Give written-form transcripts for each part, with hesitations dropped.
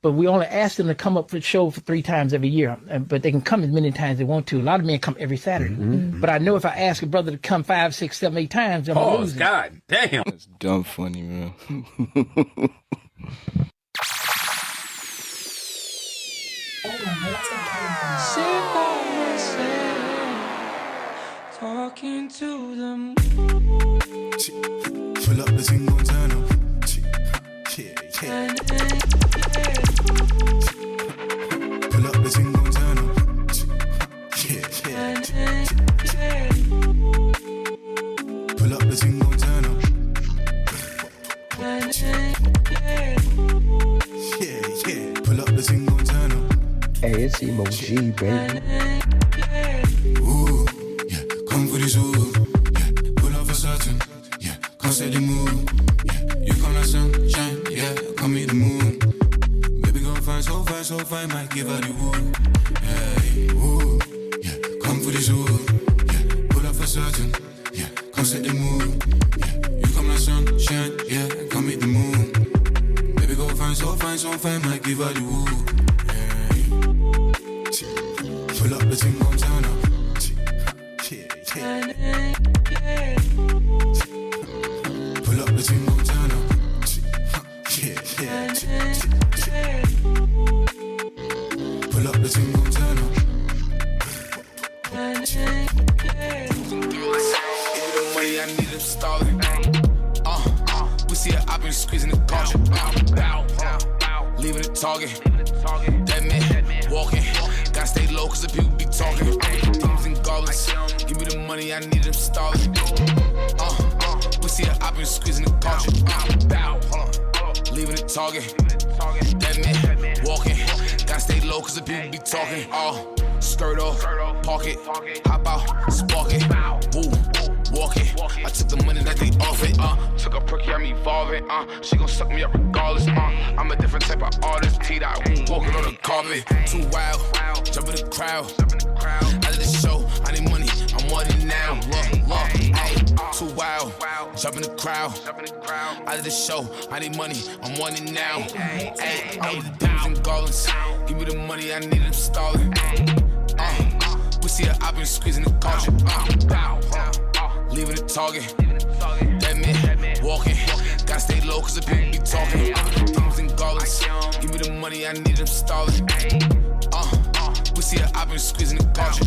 but we only ask them to come up for the show for 3 times every year. But they can come as many times as they want to. A lot of men come every Saturday. But I know if I ask a brother to come 5, 6, 7, 8 times, I'm gonna lose him. God damn. That's dumb funny, man. Talking to them. Fill up the thing on turn up. Yeah. Fill up the thing on turn up. Yeah. Fill up the thing on turn up. Yeah. Fill up the thing on turn up. Hey, it's Emo G, baby. Ooh, yeah, come for this ooh, yeah, pull up for certain, yeah, come set the mood, yeah, you come like sunshine, yeah, come meet the moon, baby go fine, so fine, might give her the wood, hey, ooh, yeah, come for this ooh, yeah, pull up for certain, yeah, come set the mood, yeah, you come like sunshine, yeah, come meet the moon, baby go fine, so fine, might give her the wood. Pull up the thing on turn up. Pull up the thing on turn up. Pull up the thing on turn up. Give me the money, I need them stalling. We see her, I've been squeezing the culture. Leaving the target. Dead man, walking. Gotta stay low cause the people be talking. Demons and goblins. Give me the money, I need them stalling. We see her, I've been squeezing the culture. Leaving the target. Dead man, walking. Gotta stay low cause the people be talking. Skirt off, park it, hop out, spark it, woo, walk it. I took the money that they offered, took a perky, I'm evolving, she gon' suck me up regardless, I'm a different type of artist, T-Dot, walking on the carpet, too wild, jump in the crowd, out of the show, I need money, I'm wanting now, look, ayy, too wild, jump in the crowd, out of the show, I need money, I'm wanting now, ayy, I'm with the demons and goblins, give me the money, I need them stalling. We see her, I've been squeezing the culture. Leaving the target. Dead man, walking. Gotta stay low cause the people be talking. Demons and goblins. Give me the money, I need them stalling. We see her, I've been squeezing the culture.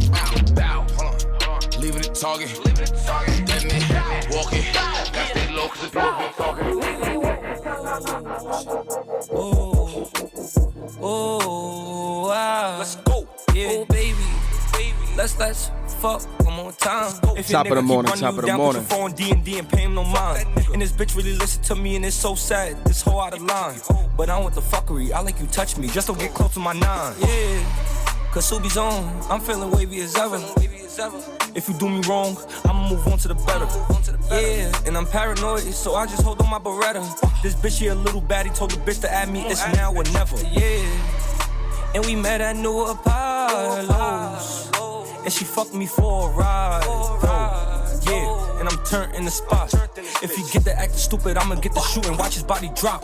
Leaving the target. Dead man, walking. Gotta stay low cause the people be talking. Oh, wow. Let's go. Yeah. Oh, baby. Let's fuck one more time. If Top of the morning, top of the morning. Put your phone D&D and pay him no mind. And this bitch really listen to me and it's so sad. This whole out of line. But I want the fuckery. I like you touch me. Just don't get close to my 9. Yeah. Cause Subi's on. I'm feeling wavy as ever. If you do me wrong, I'ma move on to the better. Yeah, and I'm paranoid, so I just hold on my Beretta. This bitch here a little baddie, told the bitch to add me, it's now or never. Yeah, and we met at New Apollo's, and she fucked me for a ride. Yeah, and I'm turned in the spot. If he get the acting stupid, I'ma get the shooting, watch his body drop.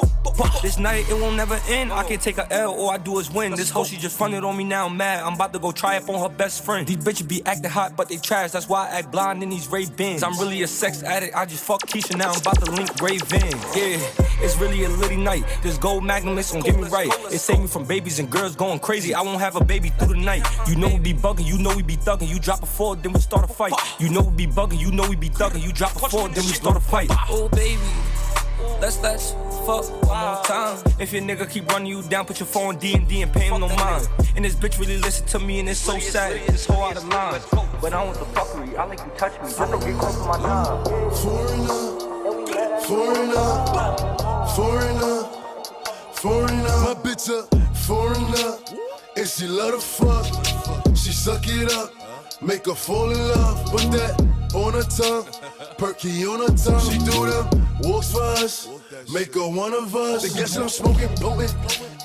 This night, it won't never end. I can't take a L, all I do is win. This hoe, she just fronted on me, now I'm mad. I'm about to go try up on her best friend. These bitches be acting hot, but they trash. That's why I act blind in these Ray-Bans. I'm really a sex addict, I just fuck Keisha, now I'm about to link Ray-Van. Yeah, it's really a litty night. This gold magnum is gon' get me right. It saved me from babies and girls going crazy. I won't have a baby through the night. You know we be bugging, you know we be thugging. You drop a 4, then we start a fight. You know we be bugging, you know we be thugging. You drop a 4, then we start a fight. Oh baby, let's fuck one more time. If your nigga keep running you down, put your phone D&D and pay him no mind. And this bitch really listen to me and it's so sad. This whole out of line. But I want the fuckery, I like you touch me. Just don't get close to my 9. Foreigner, my bitch a foreigner. And she love to fuck, she suck it up, make her fall in love. Put that on her tongue, perky on her tongue. She do them walks for us, make her one of us. They guess I'm smoking, blowing,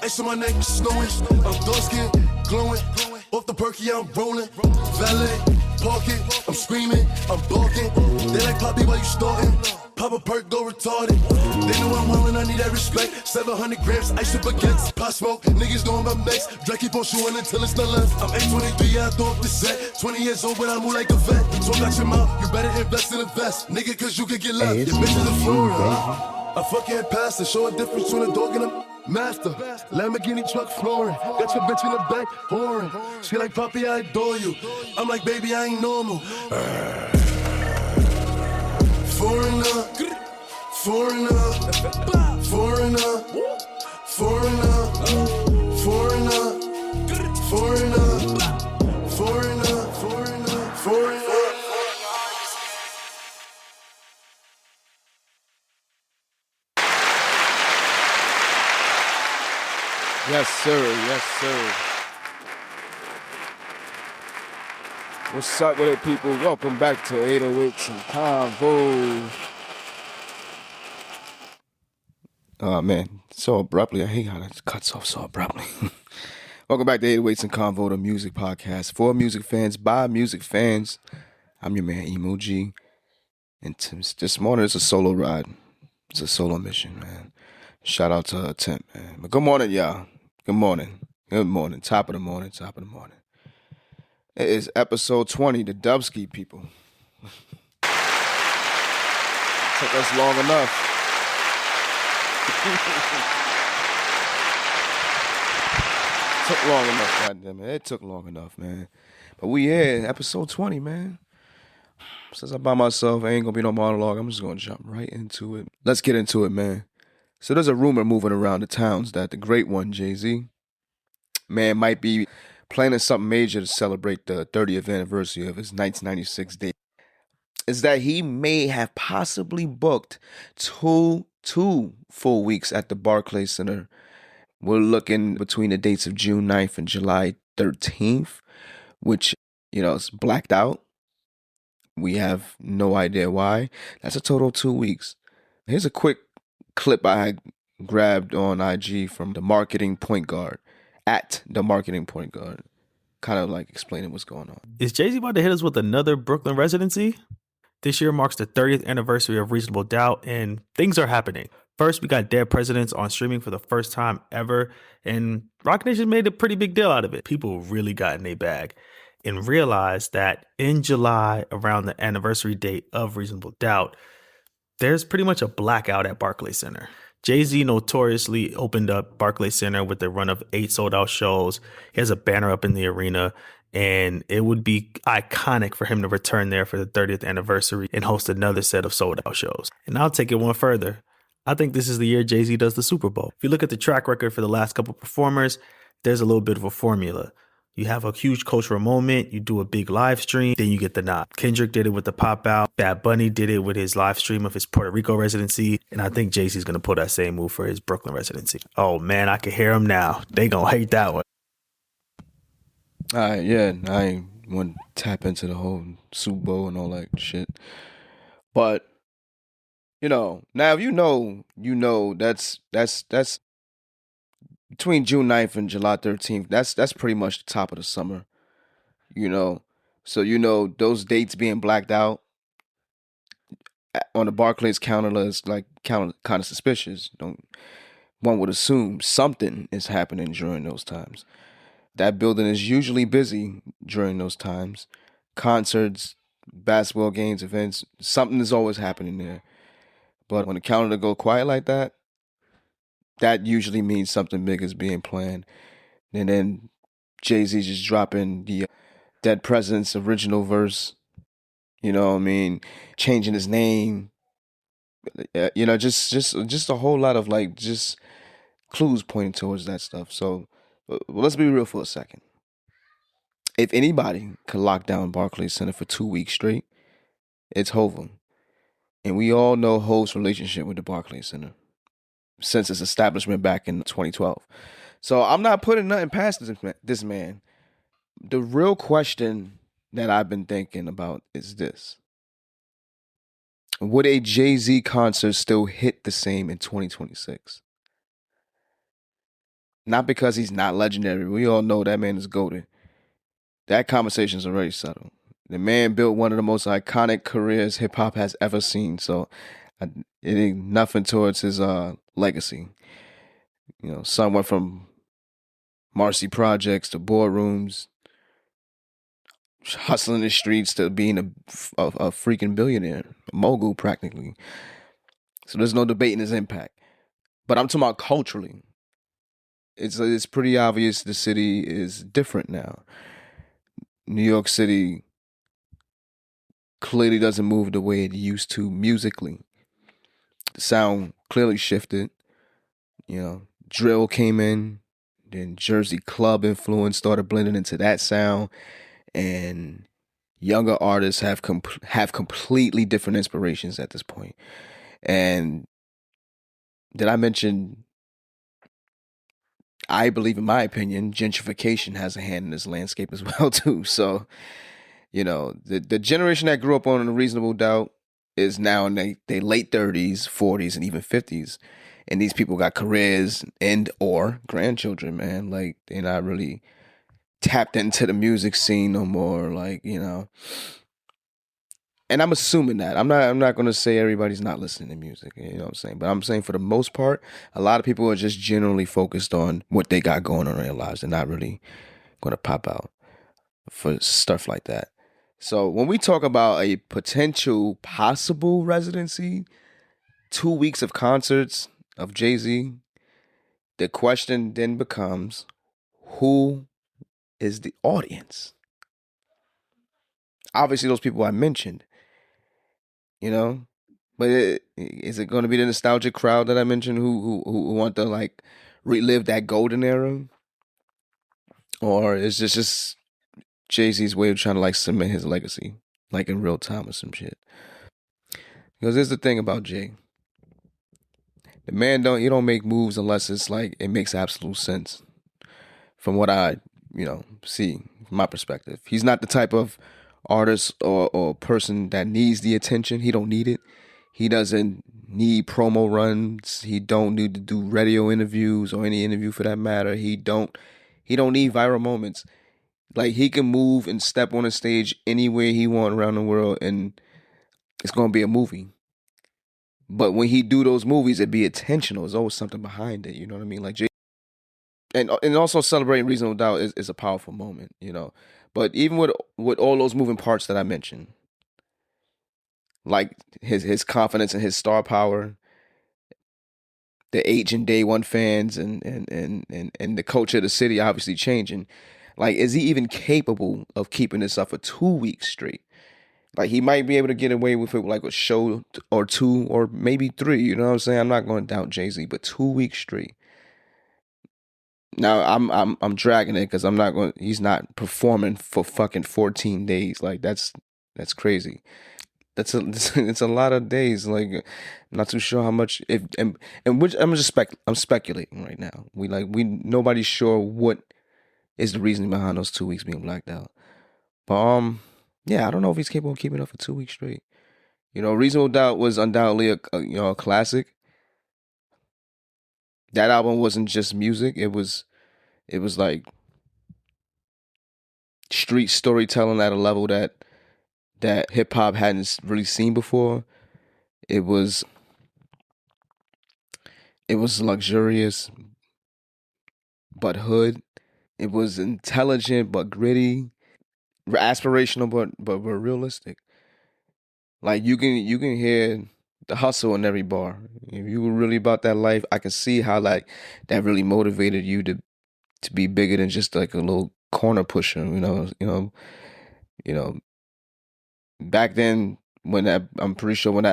ice on my neck, snowing. I'm dark skin, glowing, off the perky I'm rolling. Valet, park it, I'm screaming, I'm barking. They like Poppy while you starting. Pop a perk, go retarded. They know I'm wildin', I need that respect. 700 grams, ice up against. Pot smoke, niggas know I'm up next. Drake keep on shooting until it's not left. I'm 823, yeah, I throw up the set. 20 years old, but I move like a vet. Talk out your mouth, you better invest in a vest. Nigga, cause you could get left. Hey, Your bitch is a Florida. A fucking pastor, show a difference between a dog and a master. Lamborghini truck flooring, got your bitch in the back, whoring. She like, Poppy, I adore you. I'm like, baby, I ain't normal. Foreigner, foreigner, foreigner, foreigner, foreigner, foreigner, foreigner, foreigner. Yes, sir. Yes, sir. What's up with it, people? Welcome back to 808s and Convo. Oh, man. So abruptly. I hate how that cuts off so abruptly. Welcome back to 808s and Convo, the music podcast. For music fans, by music fans. I'm your man, Emo G. And this morning it's a solo ride. It's a solo mission, man. Shout out to Tim, man. But good morning, y'all. Good morning. Good morning. Top of the morning. Top of the morning. It is episode 20, the Dubski people. Took us long enough. Took long enough, goddamn it. It took long enough, man. But we here, episode 20, man. Since I'm by myself, ain't gonna be no monologue. I'm just gonna jump right into it. Let's get into it, man. So there's a rumor moving around the towns that the great one, JAÐ-Z, man, might be planning something major to celebrate the 30th anniversary of his 1996 date. Is that he may have possibly booked two full weeks at the Barclays Center. We're looking between the dates of June 9th and July 13th, which, is blacked out. We have no idea why. That's a total of 2 weeks. Here's a quick clip I had grabbed on IG from the marketing point guard, at the marketing point guard, kind of like explaining what's going on. Is Jay-Z about to hit us with another Brooklyn residency? This year marks the 30th anniversary of Reasonable Doubt, and things are happening. First, we got Dead Presidents on streaming for the first time ever, and Roc Nation made a pretty big deal out of it. People really got in their bag and realized that in July, around the anniversary date of Reasonable Doubt, there's pretty much a blackout at Barclays Center. Jay-Z notoriously opened up Barclays Center with a run of 8 sold-out shows. He has a banner up in the arena, and it would be iconic for him to return there for the 30th anniversary and host another set of sold-out shows. And I'll take it one further. I think this is the year Jay-Z does the Super Bowl. If you look at the track record for the last couple performers, there's a little bit of a formula. You have a huge cultural moment, you do a big live stream, then you get the nod. Kendrick did it with the pop out. Bad Bunny did it with his live stream of his Puerto Rico residency. And I think Jay-Z's going to pull that same move for his Brooklyn residency. Oh man, I can hear him now. They going to hate that one. All right, yeah, I ain't want to tap into the whole Super Bowl and all that shit. But, now if you know that's between June 9th and July 13th, that's pretty much the top of the summer, So, those dates being blacked out on the Barclays calendar is like kind of suspicious. One would assume something is happening during those times. That building is usually busy during those times. Concerts, basketball games, events, something is always happening there. But when the calendar go quiet like that, that usually means something big is being planned. And then Jay-Z just dropping the Dead President's original verse, changing his name, just a whole lot of just clues pointing towards that stuff. So let's be real for a second. If anybody could lock down Barclays Center for 2 weeks straight, it's Hov. And we all know Hov's relationship with the Barclays Center since its establishment back in 2012. So I'm not putting nothing past this man. The real question that I've been thinking about is this. Would a Jay-Z concert still hit the same in 2026? Not because he's not legendary. We all know that man is goated. That conversation's already settled. The man built one of the most iconic careers hip-hop has ever seen. So It ain't nothing towards his legacy. You know, son went from Marcy projects to boardrooms, hustling the streets to being a freaking billionaire, a mogul practically. So there's no debating his impact. But I'm talking about culturally. It's pretty obvious the city is different now. New York City clearly doesn't move the way it used to musically. The sound clearly shifted. You know, drill came in, then Jersey club influence started blending into that sound, and younger artists have completely different inspirations at this point. And did I mention? I believe, in my opinion, gentrification has a hand in this landscape as well too. So, you know, the generation that grew up on A Reasonable Doubt is now in their late 30s, 40s, and even 50s. And these people got careers and or grandchildren, man. Like, they're not really tapped into the music scene no more. Like, you know. And I'm assuming that. I'm not gonna say everybody's not listening to music, you know what I'm saying? But I'm saying for the most part, a lot of people are just generally focused on what they got going on in their lives. They're not really gonna pop out for stuff like that. So when we talk about a potential possible residency, 2 weeks of concerts of JAY-Z, the question then becomes, who is the audience? Obviously, those people I mentioned, you know, but is it going to be the nostalgic crowd that I mentioned who want to like relive that golden era, or is this just Jay-Z's way of trying to like cement his legacy, like in real time or some shit? Because here's the thing about Jay. The man don't make moves unless it's like it makes absolute sense. From what I, see from my perspective. He's not the type of artist or person that needs the attention. He don't need it. He doesn't need promo runs. He don't need to do radio interviews or any interview for that matter. He don't need viral moments. Like, he can move and step on a stage anywhere he want around the world and it's going to be a movie. But when he do those movies, it'd be intentional. There's always something behind it. You know what I mean? Like, and also celebrating Reasonable Doubt is a powerful moment, But even with all those moving parts that I mentioned, like his confidence and his star power, the aging day one fans and the culture of the city obviously changing. Like, is he even capable of keeping this up for 2 weeks straight? Like, he might be able to get away with it like a show or two or maybe three. You know what I'm saying? I'm not going to doubt Jay-Z, but 2 weeks straight. Now I'm dragging it because he's not performing for fucking 14 days. Like, that's crazy. It's a lot of days. Like, I'm not too sure how much and which I'm speculating right now. Nobody's sure what is the reason behind those 2 weeks being blacked out. But yeah, I don't know if he's capable of keeping it up for 2 weeks straight. Reasonable Doubt was undoubtedly a classic. That album wasn't just music. It was like street storytelling at a level that hip hop hadn't really seen before. It was luxurious but hood. It was intelligent but gritty, aspirational but realistic. Like, you can hear the hustle in every bar. If you were really about that life, I can see how like that really motivated you to be bigger than just like a little corner pusher. Back then, I'm pretty sure when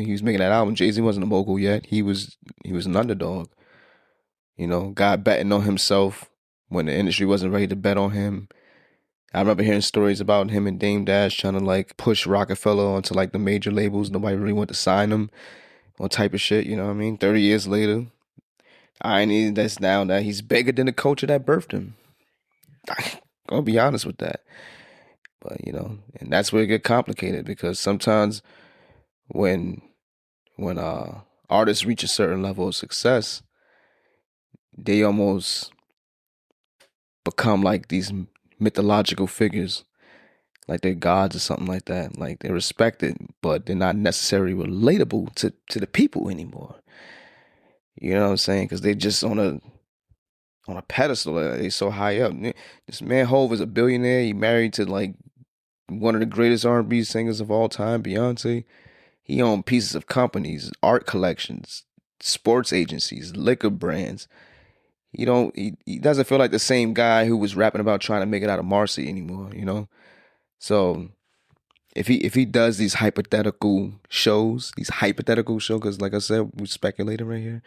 he was making that album, Jay-Z wasn't a mogul yet. He was an underdog. God betting on himself when the industry wasn't ready to bet on him. I remember hearing stories about him and Dame Dash trying to like push Rockefeller onto like the major labels. Nobody really wanted to sign him, all type of shit. You know what I mean? 30 years later, irony that's now that he's bigger than the culture that birthed him. I'm gonna be honest with that. But and that's where it get complicated, because sometimes when artists reach a certain level of success, they almost become like these mythological figures. like they're gods or something like that. Like they're respected, but they're not necessarily relatable to the people anymore. You know what I'm saying? Because they just on a pedestal. They so high up. This man Hove is a billionaire. He married to like one of the greatest R&B singers of all time, Beyonce. He owned pieces of companies, art collections, sports agencies, liquor brands. He doesn't feel like the same guy who was rapping about trying to make it out of Marcy anymore, you know? So if he does these hypothetical shows, because like I said, we're speculating right here.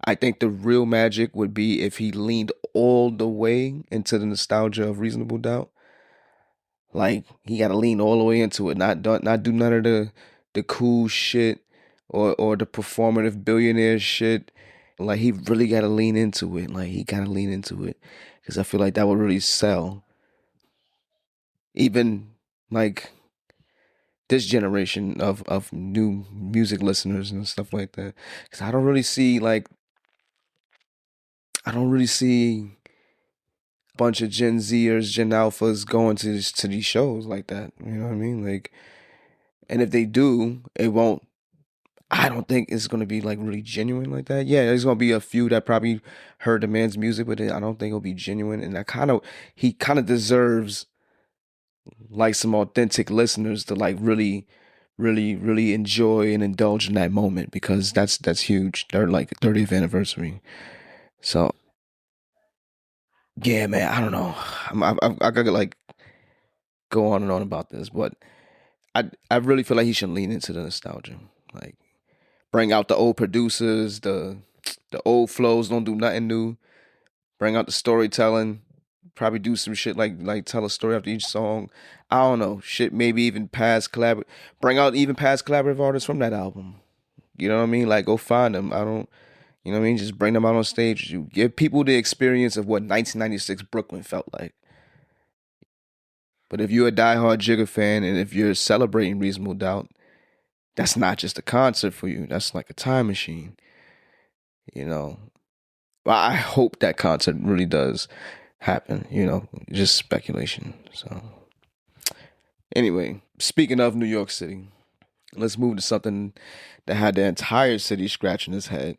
I think the real magic would be if he leaned all the way into the nostalgia of Reasonable Doubt. Like he got to lean all the way into it, not do none of the cool shit or the performative billionaire shit. Like he really got to lean into it. Like he got to lean into it because I feel like that would really sell. Even like this generation of new music listeners and stuff like that. Because I don't really see a bunch of Gen Zers, Gen Alphas going to these shows like that. You know what I mean? Like, and if they do, it won't. I don't think it's gonna be like really genuine like that. Yeah, there's gonna be a few that probably heard the man's music, but I don't think it'll be genuine. And he kind of deserves like some authentic listeners to like really, really, really enjoy and indulge in that moment because that's huge. They're like 30th anniversary, so yeah, man. I don't know. I gotta like go on and on about this, but I really feel like he should lean into the nostalgia, like. Bring out the old producers, the old flows, don't do nothing new. Bring out the storytelling. Probably do some shit like tell a story after each song. I don't know. Shit, maybe even bring out even past collaborative artists from that album. You know what I mean? Like go find them. You know what I mean? Just bring them out on stage. You give people the experience of what 1996 Brooklyn felt like. But if you're a diehard Jigga fan and if you're celebrating Reasonable Doubt, that's not just a concert for you. That's like a time machine. You know, I hope that concert really does happen. You know, just speculation. So, anyway, speaking of New York City, let's move to something that had the entire city scratching its head.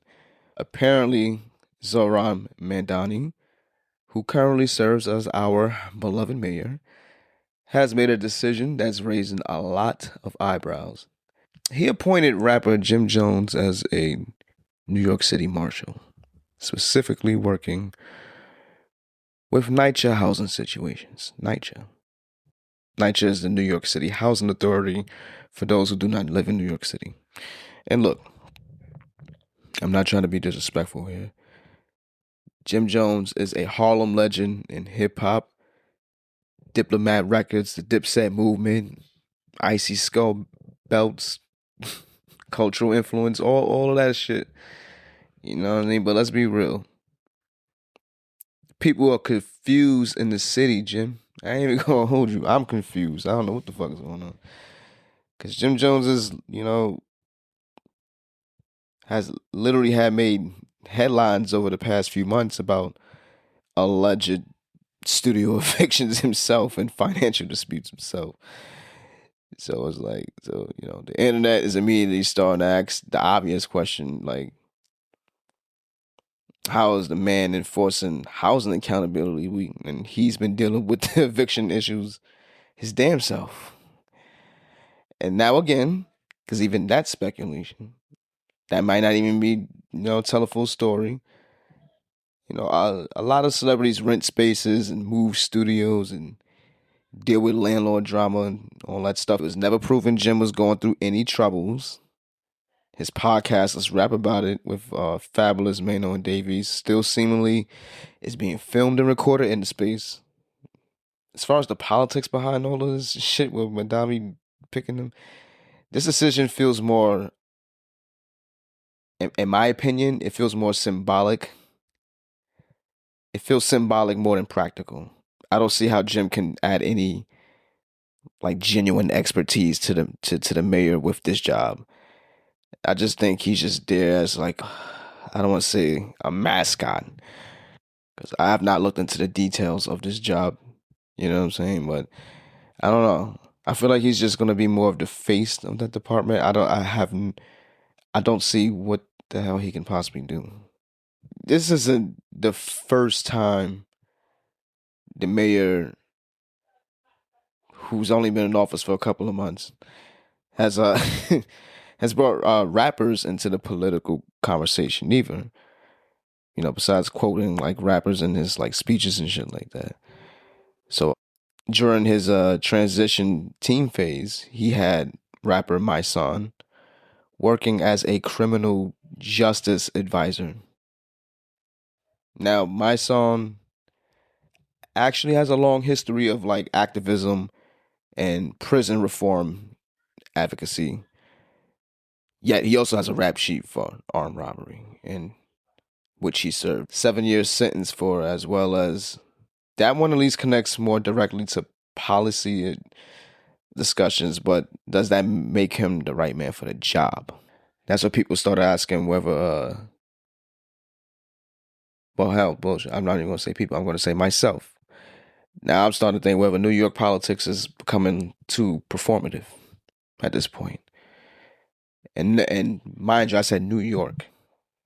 Apparently, Zohran Mamdani, who currently serves as our beloved mayor, has made a decision that's raising a lot of eyebrows. He appointed rapper Jim Jones as a New York City marshal, specifically working with NYCHA housing situations. NYCHA is the New York City Housing Authority for those who do not live in New York City. And look, I'm not trying to be disrespectful here. Jim Jones is a Harlem legend in hip-hop, Diplomat Records, the Dipset movement, Icy Skull belts, cultural influence, all of that shit. You know what I mean? But let's be real. People are confused in the city, Jim. I ain't even gonna hold you. I'm confused. I don't know what the fuck is going on. Because Jim Jones is, you know, has literally had made headlines over the past few months about alleged studio evictions himself and financial disputes himself. So it's like, you know, the internet is immediately starting to ask the obvious question, like, how is the man enforcing housing accountability? And he's been dealing with the eviction issues his damn self. And now again, because even that's speculation, that might not even be, you know, tell a full story. You know, a lot of celebrities rent spaces and move studios and deal with landlord drama and all that stuff. It was never proven Jim was going through any troubles. His podcast, Let's Rap About It, with Fabulous, Mano, and Davies, still seemingly is being filmed and recorded in the space. As far as the politics behind all of this shit with Mamdani picking him, this decision feels more, in my opinion, it feels more symbolic. It feels symbolic more than practical. I don't see how Jim can add any like genuine expertise to the mayor with this job. I just think he's just there as like, I don't want to say a mascot, because I have not looked into the details of this job. You know what I'm saying? But I don't know. I feel like he's just gonna be more of the face of that department. I don't see what the hell he can possibly do. This isn't the first time the mayor, who's only been in office for a couple of months, has has brought rappers into the political conversation either. Besides quoting like rappers in his like speeches and shit like that. So during his transition team phase, he had rapper My Son working as a criminal justice advisor. Now, My Son actually has a long history of like activism and prison reform advocacy. Yet he also has a rap sheet for armed robbery, in which he served 7 years sentence for, as well as that one at least connects more directly to policy discussions. But does that make him the right man for the job? That's what people started asking whether, well, hell, bullshit. I'm not even going to say people. I'm going to say myself. Now I'm starting to think whether New York politics is becoming too performative at this point. And mind you, I said New York.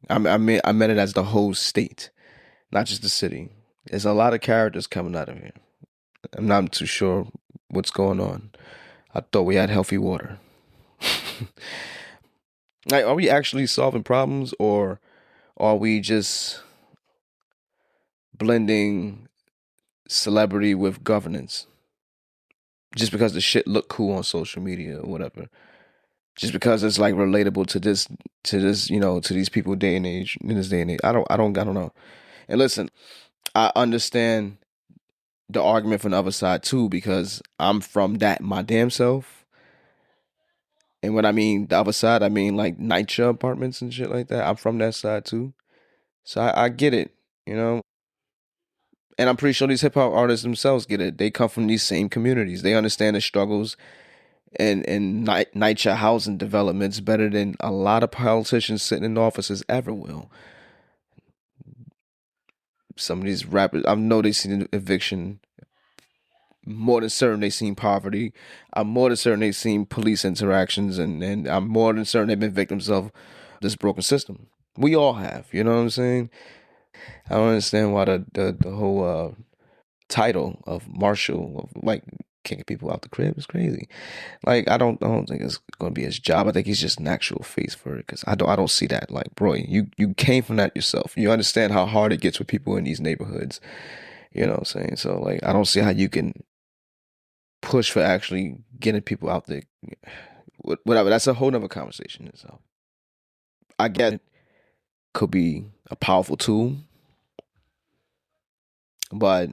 I meant it as the whole state, not just the city. There's a lot of characters coming out of here. I'm not too sure what's going on. I thought we had healthy water. Like, are we actually solving problems, or are we just blending celebrity with governance? Just because the shit look cool on social media or whatever. Just because it's like relatable to this, to these people in this day and age. I don't know. And listen, I understand the argument from the other side too, because I'm from that my damn self. And when I mean the other side, I mean like NYCHA apartments and shit like that. I'm from that side too. So I get it, And I'm pretty sure these hip hop artists themselves get it. They come from these same communities. They understand the struggles and NYCHA housing developments better than a lot of politicians sitting in offices ever will. Some of these rappers, I know they seen eviction. More than certain they seen poverty. I'm more than certain they seen police interactions, and I'm more than certain they've been victims of this broken system. We all have, you know what I'm saying? I don't understand why the whole title of marshal, of like kicking people out the crib, is crazy. Like, I don't think it's gonna be his job. I think he's just an actual face for it, because I don't see that. Like, bro, you came from that yourself. You understand how hard it gets with people in these neighborhoods. You know what I'm saying? So like, I don't see how you can push for actually getting people out there. Whatever. That's a whole nother conversation itself. I get it could be a powerful tool, but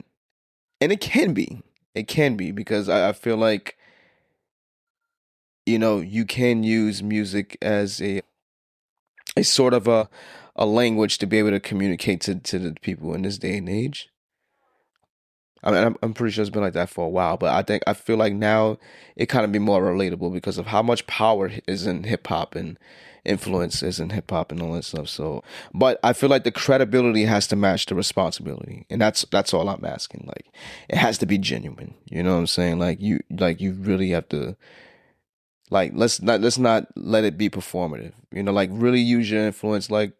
it can be because I feel like you can use music as a sort of a language to be able to communicate to the people in this day and age. I mean, I'm pretty sure it's been like that for a while, but I feel like now it kind of be more relatable because of how much power is in hip hop and influence is in hip hop and all that stuff. So, but I feel like the credibility has to match the responsibility, and that's all I'm asking. Like, it has to be genuine. You know what I'm saying? Like you really have to. Like, let's not let it be performative. Like, really use your influence, like,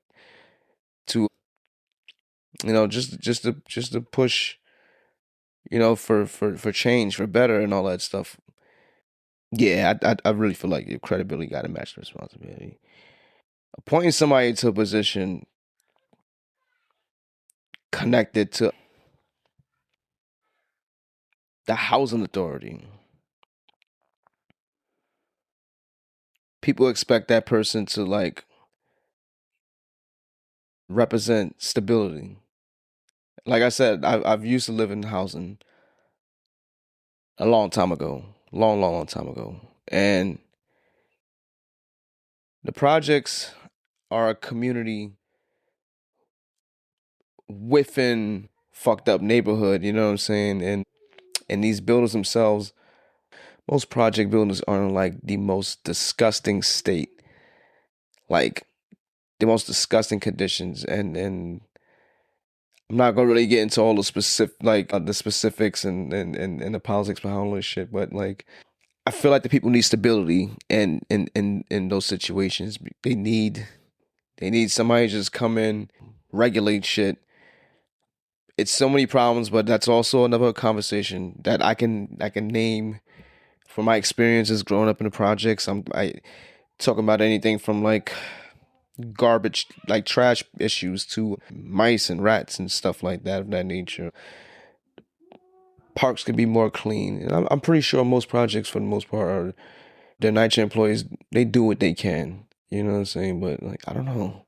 to just to push. For change, for better, and all that stuff. Yeah, I really feel like your credibility got to match the responsibility. Appointing somebody to a position connected to the housing authority, people expect that person to like represent stability. Like I said, I've used to live in housing a long time ago, long time ago, and the projects are a community within fucked up neighborhood. You know what I'm saying? And these buildings themselves, most project buildings are in like the most disgusting state, like the most disgusting conditions, and I'm not gonna really get into all the the specifics and the politics behind all this shit, but like I feel like the people need stability and in those situations. They need somebody to just come in, regulate shit. It's so many problems, but that's also another conversation that I can name from my experiences growing up in the projects. I talking about anything from like garbage, like trash issues, to mice and rats and stuff like that of that nature. Parks can be more clean, and I'm pretty sure most projects, for the most part, are their night shift employees. They do what they can, you know what I'm saying? But like, I don't know.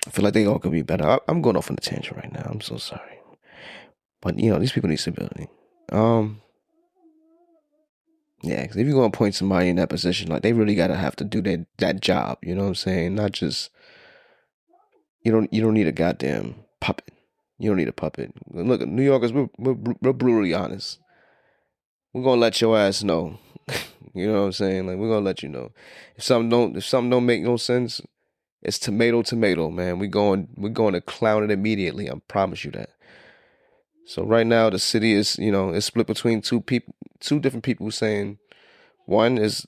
I feel like they all could be better. I'm going off on a tangent right now. I'm so sorry, but you know, these people need stability. Yeah, because if you're gonna appoint somebody in that position, like they really gotta have to do that job. You know what I'm saying? Not just you don't need a goddamn puppet. You don't need a puppet. Look, New Yorkers, we're brutally honest. We're gonna let your ass know. You know what I'm saying? Like we're gonna let you know. If something don't make no sense, it's tomato, man. We're going to clown it immediately. I promise you that. So right now the city is, it's split between two different people saying, one is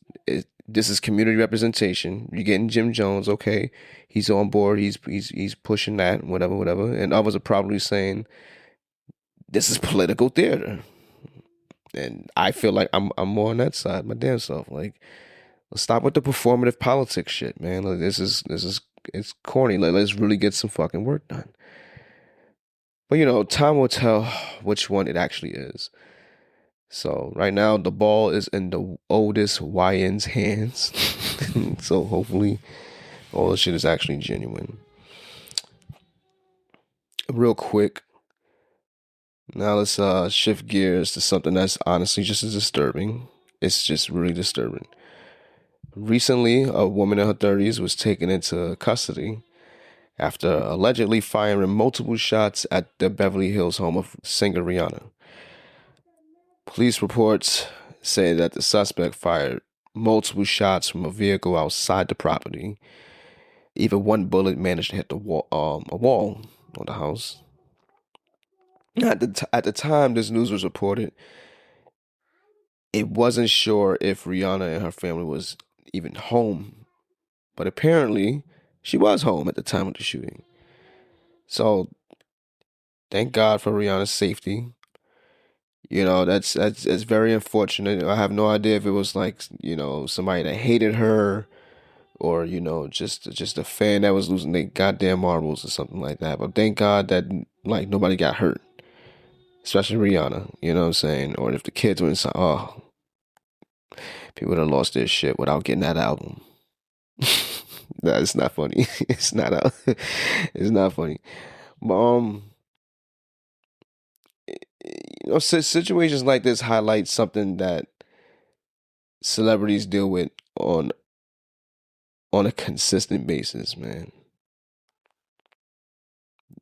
this is community representation. You're getting Jim Jones, okay? He's on board. He's pushing that, whatever. And others are probably saying this is political theater. And I feel like I'm more on that side, my damn self. Like, let's stop with the performative politics shit, man. Like, this is it's corny. Like, let's really get some fucking work done. But time will tell which one it actually is. So right now the ball is in the oldest YN's hands. So hopefully all this shit is actually genuine. Real quick. Now let's shift gears to something that's honestly just as disturbing. It's just really disturbing. Recently, a woman in her 30s was taken into custody after allegedly firing multiple shots at the Beverly Hills home of singer Rihanna. Police reports say that the suspect fired multiple shots from a vehicle outside the property. Even one bullet managed to hit a wall on the house. At the time this news was reported, it wasn't sure if Rihanna and her family was even home, but apparently she was home at the time of the shooting. So thank God for Rihanna's safety. That's very unfortunate. I have no idea if it was like, somebody that hated her or, just a fan that was losing their goddamn marbles or something like that. But thank God that like nobody got hurt. Especially Rihanna, you know what I'm saying? Or if the kids were inside, people would have lost their shit without getting that album. It's not funny. It's not it's not funny. But situations like this highlight something that celebrities deal with on a consistent basis, man.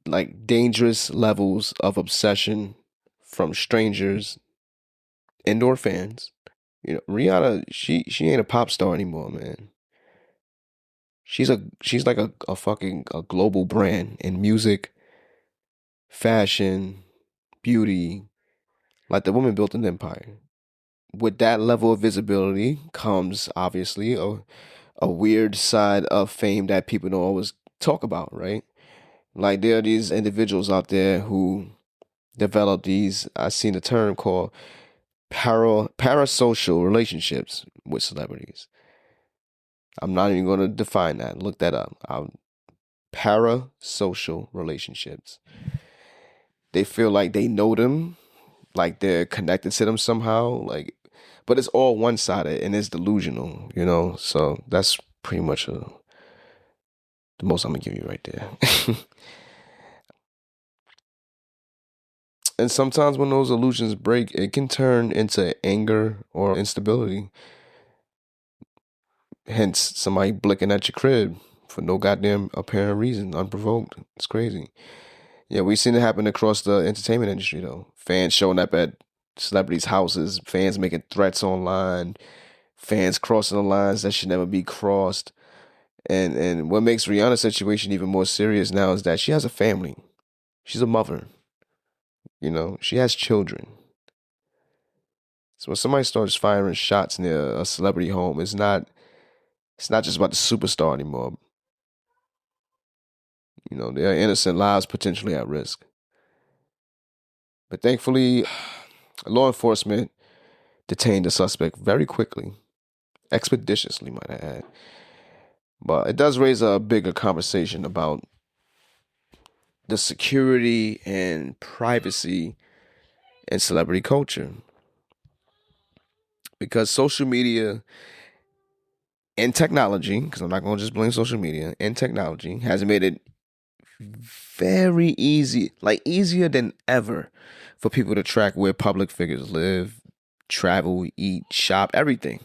Like dangerous levels of obsession from strangers, indoor fans. Rihanna, she ain't a pop star anymore, man. She's like a fucking global brand in music, fashion, beauty. Like the woman built an empire. With that level of visibility comes obviously a weird side of fame that people don't always talk about, right? Like there are these individuals out there who develop these, I've seen a term called parasocial relationships with celebrities. I'm not even going to define that. Look that up. Parasocial relationships. They feel like they know them, like they're connected to them somehow, but it's all one-sided and it's delusional, So that's pretty much the most I'm gonna give you right there. And sometimes when those illusions break, it can turn into anger or instability. Hence, somebody blinking at your crib for no goddamn apparent reason, unprovoked. It's crazy. Yeah, we've seen it happen across the entertainment industry, though. Fans showing up at celebrities' houses, fans making threats online, fans crossing the lines that should never be crossed. And what makes Rihanna's situation even more serious now is that she has a family. She's a mother. She has children. So when somebody starts firing shots near a celebrity home, it's not just about the superstar anymore. There are innocent lives potentially at risk. But thankfully, law enforcement detained the suspect very quickly, expeditiously, might I add. But it does raise a bigger conversation about the security and privacy in celebrity culture. Because social media and technology, because I'm not going to just blame social media, and technology has made it very easy, like easier than ever, for people to track where public figures live, travel, eat, shop, everything.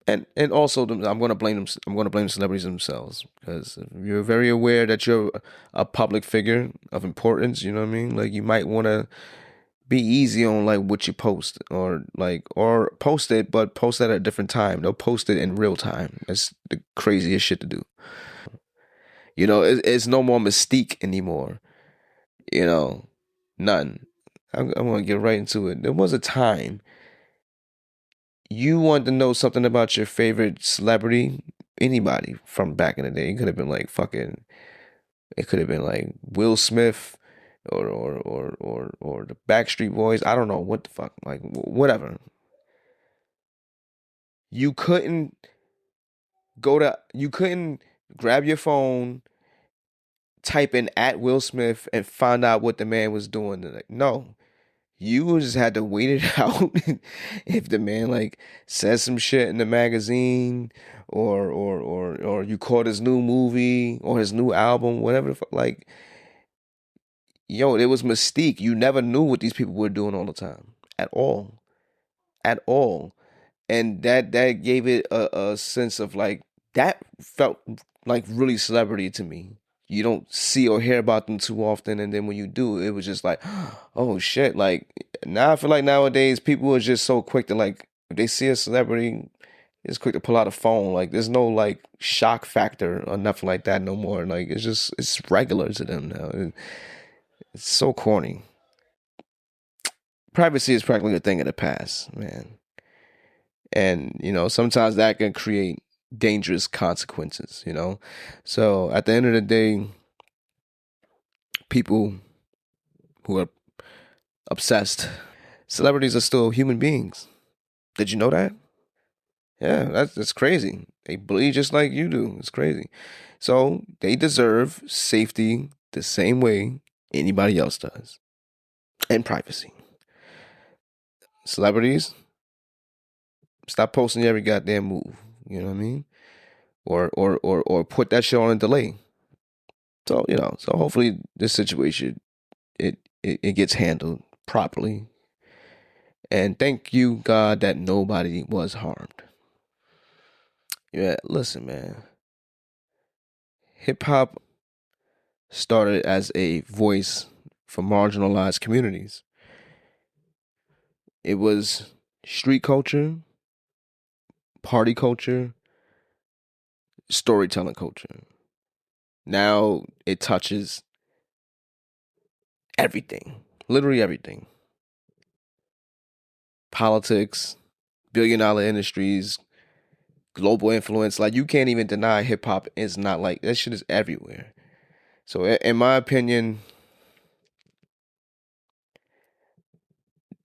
And also, I'm going to blame them. I'm going to blame celebrities themselves, because if you're very aware that you're a public figure of importance, you know what I mean? Like, you might want to be easy on like what you post, or post it, but post it at a different time. They'll post it in real time. That's the craziest shit to do. It's no more mystique anymore. None. I'm going to get right into it. There was a time you wanted to know something about your favorite celebrity, anybody from back in the day. It could have been like it could have been like Will Smith or the Backstreet Boys. I don't know what the fuck, like whatever. You couldn't grab your phone, type in at Will Smith, and find out what the man was doing. Like, no, you just had to wait it out. If the man like says some shit in the magazine, or you caught his new movie or his new album, whatever the fuck, like, it was mystique. You never knew what these people were doing all the time, at all. And that gave it a sense of like, that felt like really celebrity to me. You don't see or hear about them too often, and then when you do, it was just like, oh shit. Like, now I feel like nowadays people are just so quick to, like, if they see a celebrity, it's quick to pull out a phone. Like, there's no like shock factor or nothing like that no more. Like, it's regular to them now. It's so corny. Privacy is practically a thing of the past, man. And, sometimes that can create dangerous consequences, So at the end of the day, people who are obsessed, celebrities are still human beings. Did you know that? Yeah, that's crazy. They bleed just like you do. It's crazy. So they deserve safety the same way anybody else does, and privacy. Celebrities, stop posting every goddamn move. You know what I mean? Or put that shit on a delay. So, so hopefully this situation, it gets handled properly. And thank you, God, that nobody was harmed. Yeah, listen, man. Hip hop started as a voice for marginalized communities. It was street culture, party culture, storytelling culture. Now it touches everything, literally everything. Politics, billion-dollar industries, global influence. Like, you can't even deny hip hop is not like, that shit is everywhere. So in my opinion,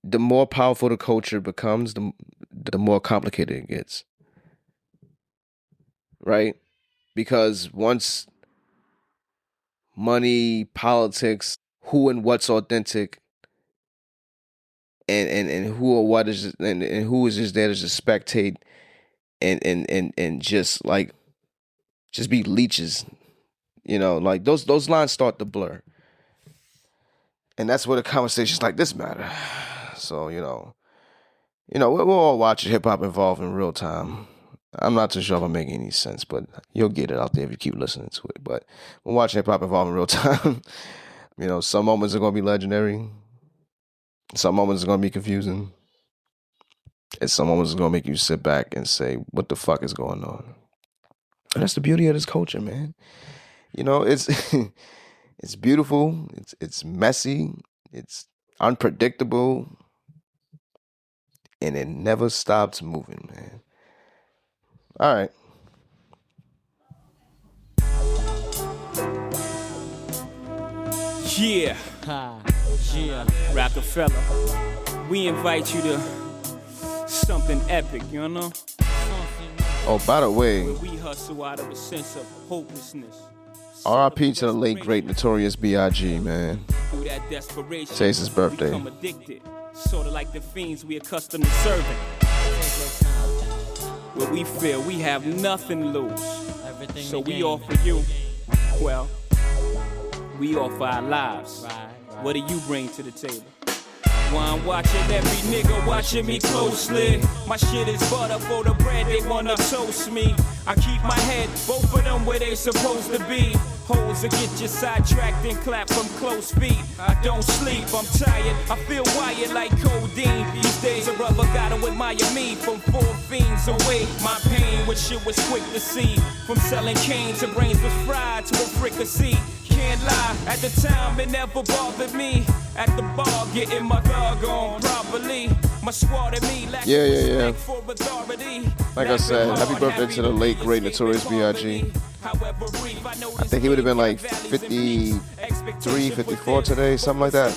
the more powerful the culture becomes, the more complicated it gets. Right? Because once money, politics, who and what's authentic, and who or what is, and who is just there to just spectate and just like, just be leeches, like those lines start to blur. And that's where the conversations like this matter. So, we'll all watch hip hop evolve in real time. I'm not too sure if I'm making any sense, but you'll get it out there if you keep listening to it. But we're watching hip hop evolve in real time. Some moments are going to be legendary. Some moments are going to be confusing. And some moments are going to make you sit back and say, what the fuck is going on? And that's the beauty of this culture, man. It's It's beautiful. It's messy. It's unpredictable. And it never stops moving, man. All right. Yeah. Yeah. Rockefeller. We invite you to something epic, you know? Oh, by the way, We hustle out of a sense of hopelessness. R.I.P. to the late, great, notorious B.I.G., man. Through that desperation, Today's his birthday. we become addicted, sort of like the fiends we accustomed to serving. Where we feel we have nothing to lose, so we offer you, well, we offer our lives. What do you bring to the table? Well, I'm watching every nigga watching me closely. My shit is butter for the bread, they wanna toast me. I keep my head, both of them where they supposed to be. Holes that get you sidetracked and clap from close feet. I don't sleep, I'm tired, I feel wired like codeine. These days a brother gotta admire me from 4 fiends away. My pain, which shit was quick to see. From selling cane to brains was fried to a fricassee. Can't lie, at the time it never bothered me. At the bar, getting my dog on properly. My squad and me lack Yeah. for authority. Like I said, happy birthday to the late, great, notorious B.I.G. I think he would have been like 53, 54 today, something like that.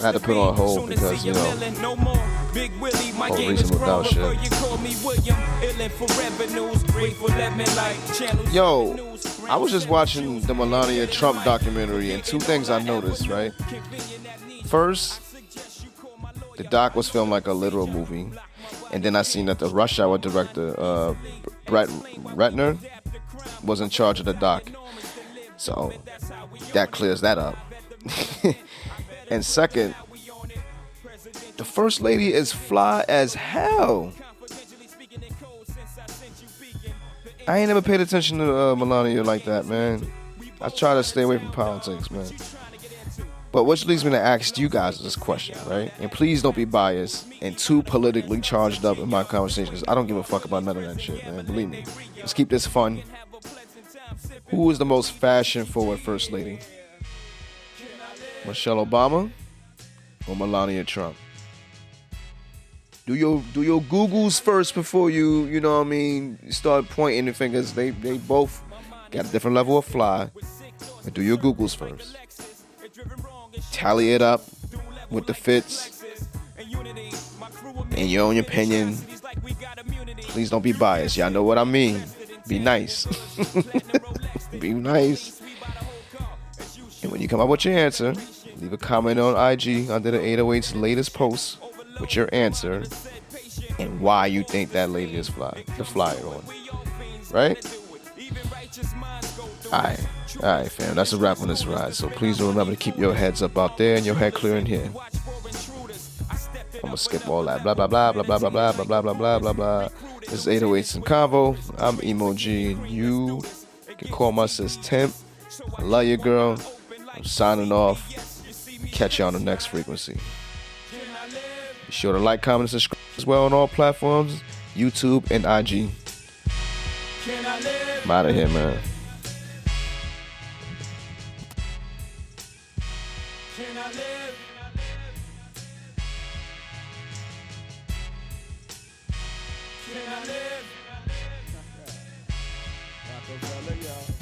I had to put on hold because, you know, whole reasonable doubt shit. Yo, I was just watching the Melania Trump documentary, and 2 things I noticed, right? First, the doc was filmed like a literal movie. And then I seen that the Rush Hour director, Brett Ratner, was in charge of the doc. So that clears that up. And second, the first lady is fly as hell. I ain't never paid attention to Melania like that, man. I try to stay away from politics, man. But which leads me to ask you guys this question, right? And please don't be biased and too politically charged up in my conversation, because I don't give a fuck about none of that shit, man. Believe me. Let's keep this fun. Who is the most fashion-forward first lady? Michelle Obama or Melania Trump? Do your Googles first before you know what I mean, start pointing the fingers. They both got a different level of fly. But do your Googles first. Tally it up with the fits and your own opinion. Please don't be biased. Y'all know what I mean. Be nice. Be nice. And when you come up with your answer, leave a comment on IG under the 808's latest post with your answer and why you think that lady is fly. The flyer one. Right? Alright, fam. That's a wrap on this ride. So please don't remember to keep your heads up out there and your head clear in here. I'm gonna skip all that. Blah, blah, blah, blah, blah, blah, blah, blah, blah, blah, blah, blah, blah. This is 808s and Convo. I'm Emo G. You can call my sis Temp. I love you, girl. I'm signing off. Catch you on the next frequency. Be sure to like, comment, and subscribe as well on all platforms, YouTube and IG. I'm out of here, man. Can I live? Can I live? Rockefeller, y'all.